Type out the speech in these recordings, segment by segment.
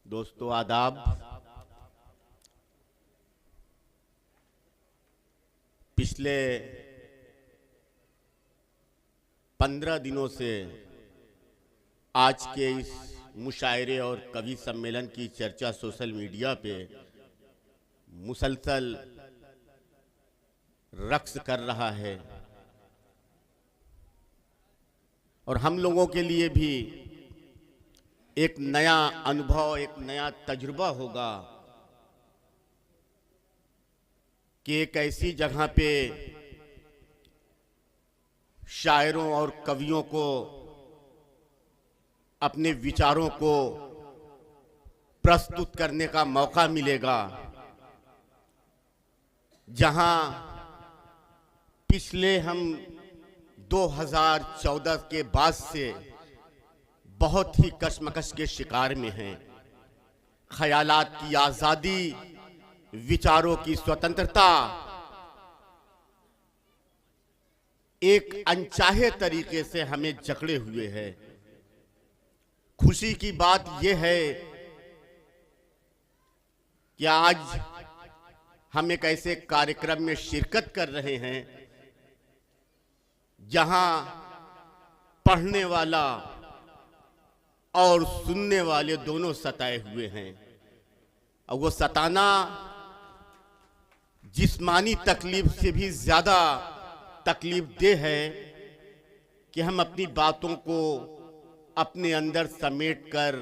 दोस्तों आदाब। पिछले 15 दिनों से आज के इस मुशायरे और कवि सम्मेलन की चर्चा सोशल मीडिया पे मुसलसल रक्स कर रहा है और हम लोगों के लिए भी एक नया अनुभव, एक नया तजुर्बा होगा कि एक ऐसी जगह पे शायरों और कवियों को अपने विचारों को प्रस्तुत करने का मौका मिलेगा, जहां पिछले हम 2014 के बाद से बहुत ही कशमकश के शिकार में हैं। ख्यालात की आजादी, विचारों की स्वतंत्रता एक अनचाहे तरीके से हमें जकड़े हुए है। खुशी की बात यह है कि आज हम एक ऐसे कार्यक्रम में शिरकत कर रहे हैं जहां पढ़ने वाला और सुनने वाले दोनों सताए हुए हैं। और वो सताना जिस्मानी तकलीफ से भी ज्यादा तकलीफ देह है कि हम अपनी बातों को अपने अंदर समेट कर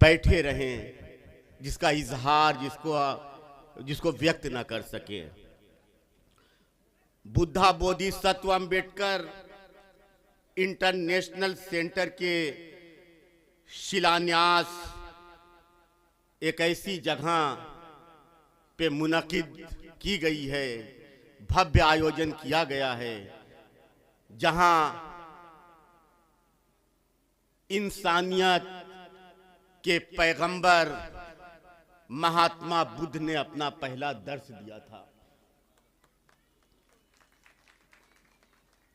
बैठे रहें, जिसका इजहार जिसको व्यक्त ना कर सके। बुद्धा बोधिसत्व अंबेडकर इंटरनेशनल सेंटर के शिलान्यास एक ऐसी जगह पे मुनक़िद की गई है, भव्य आयोजन किया गया है, जहां इंसानियत के पैगंबर महात्मा बुद्ध ने अपना पहला दर्श दिया था।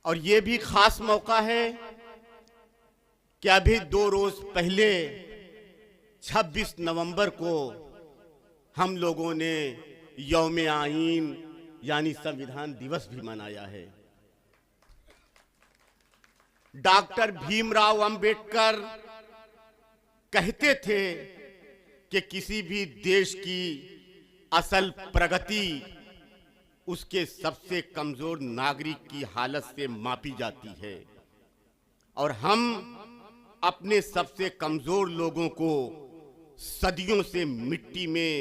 और ये भी खास मौका है कि अभी 2 रोज पहले 26 नवंबर को हम लोगों ने यौम आईन यानी संविधान दिवस भी मनाया है। डॉक्टर भीमराव अंबेडकर कहते थे कि किसी भी देश की असल प्रगति उसके सबसे कमजोर नागरिक की हालत से मापी जाती है, और हम अपने सबसे कमजोर लोगों को सदियों से मिट्टी में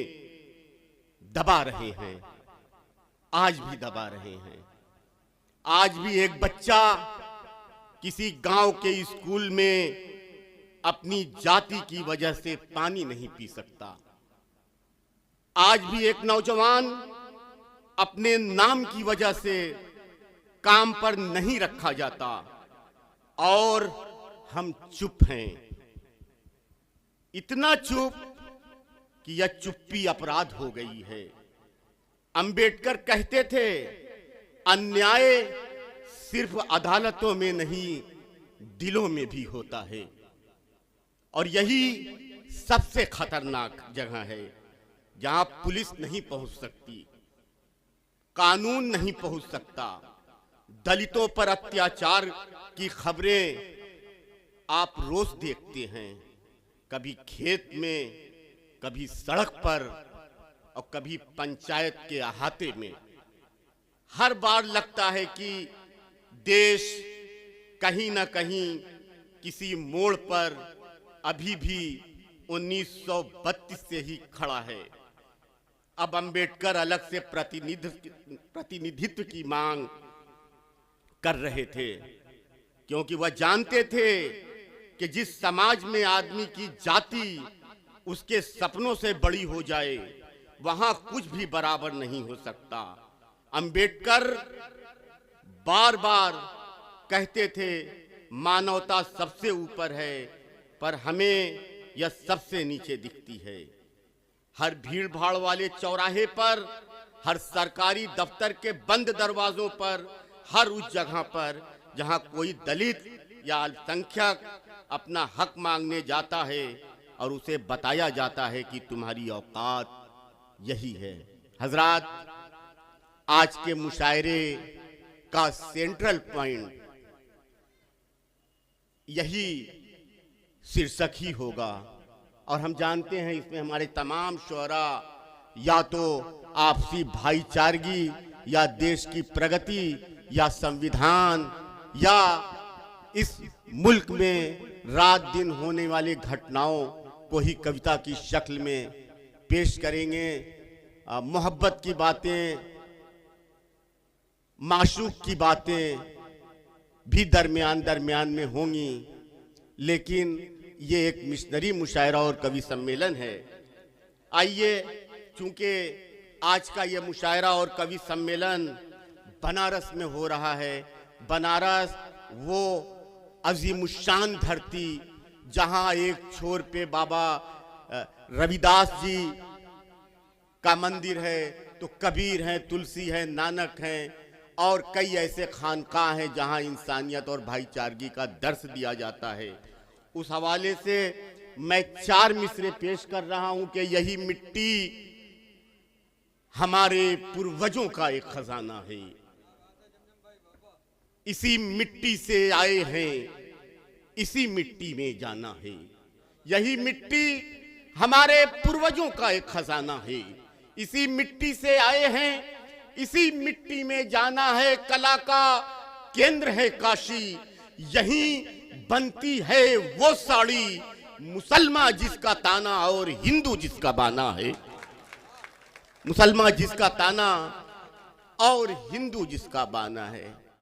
दबा रहे हैं, आज भी दबा रहे हैं। आज भी एक बच्चा किसी गांव के स्कूल में अपनी जाति की वजह से पानी नहीं पी सकता। आज भी एक नौजवान अपने नाम की वजह से काम पर नहीं रखा जाता, और हम चुप हैं। इतना चुप कि यह चुप्पी अपराध हो गई है। अंबेडकर कहते थे, अन्याय सिर्फ अदालतों में नहीं, दिलों में भी होता है। और यही सबसे खतरनाक जगह है, जहां पुलिस नहीं पहुंच सकती, कानून नहीं पहुंच सकता। दलितों पर अत्याचार की खबरें आप रोज देखते हैं, कभी खेत में, कभी सड़क पर और कभी पंचायत के अहाते में। हर बार लगता है कि देश कहीं ना कहीं किसी मोड़ पर अभी भी 1932 से ही खड़ा है। अब अंबेडकर अलग से प्रतिनिधित्व की मांग कर रहे थे, क्योंकि वह जानते थे कि जिस समाज में आदमी की जाति उसके सपनों से बड़ी हो जाए, वहां कुछ भी बराबर नहीं हो सकता। अंबेडकर बार बार कहते थे, मानवता सबसे ऊपर है, पर हमें यह सबसे नीचे दिखती है। हर भीड़ भाड़ वाले चौराहे पर, हर सरकारी दफ्तर के बंद दरवाजों पर, हर उस जगह पर जहां कोई दलित या अल्पसंख्यक अपना हक मांगने जाता है, और उसे बताया जाता है कि तुम्हारी औकात यही है। हजरात, आज के मुशायरे का सेंट्रल पॉइंट यही शीर्षक ही होगा, और हम जानते हैं इसमें हमारे तमाम शुअरा या तो आपसी भाईचारगी या देश की प्रगति या संविधान या इस मुल्क में रात दिन होने वाली घटनाओं को ही कविता की शक्ल में पेश करेंगे। मोहब्बत की बातें, माशूक की बातें भी दरमियान दरमियान में होंगी, लेकिन ये एक मिशनरी मुशायरा और कवि सम्मेलन है। आइए, चूंकि आज का ये मुशायरा और कवि सम्मेलन बनारस में हो रहा है, बनारस वो अजीमुशान धरती जहां एक छोर पे बाबा रविदास जी का मंदिर है, तो कबीर हैं, तुलसी है, नानक हैं, और कई ऐसे खानकाह हैं जहां इंसानियत और भाईचारगी का दर्स दिया जाता है। उस हवाले से मैं 4 मिसरे पेश कर रहा हूं कि यही मिट्टी हमारे पूर्वजों का एक खजाना है, इसी मिट्टी से आए हैं, इसी मिट्टी में जाना है। यही मिट्टी हमारे पूर्वजों का एक खजाना है, इसी मिट्टी से आए हैं, इसी मिट्टी में जाना है। कला का केंद्र है काशी, यहीं बनती है वो साड़ी, मुसलमान जिसका ताना और हिंदू जिसका बाना है। मुसलमान जिसका ताना और हिंदू जिसका बाना है।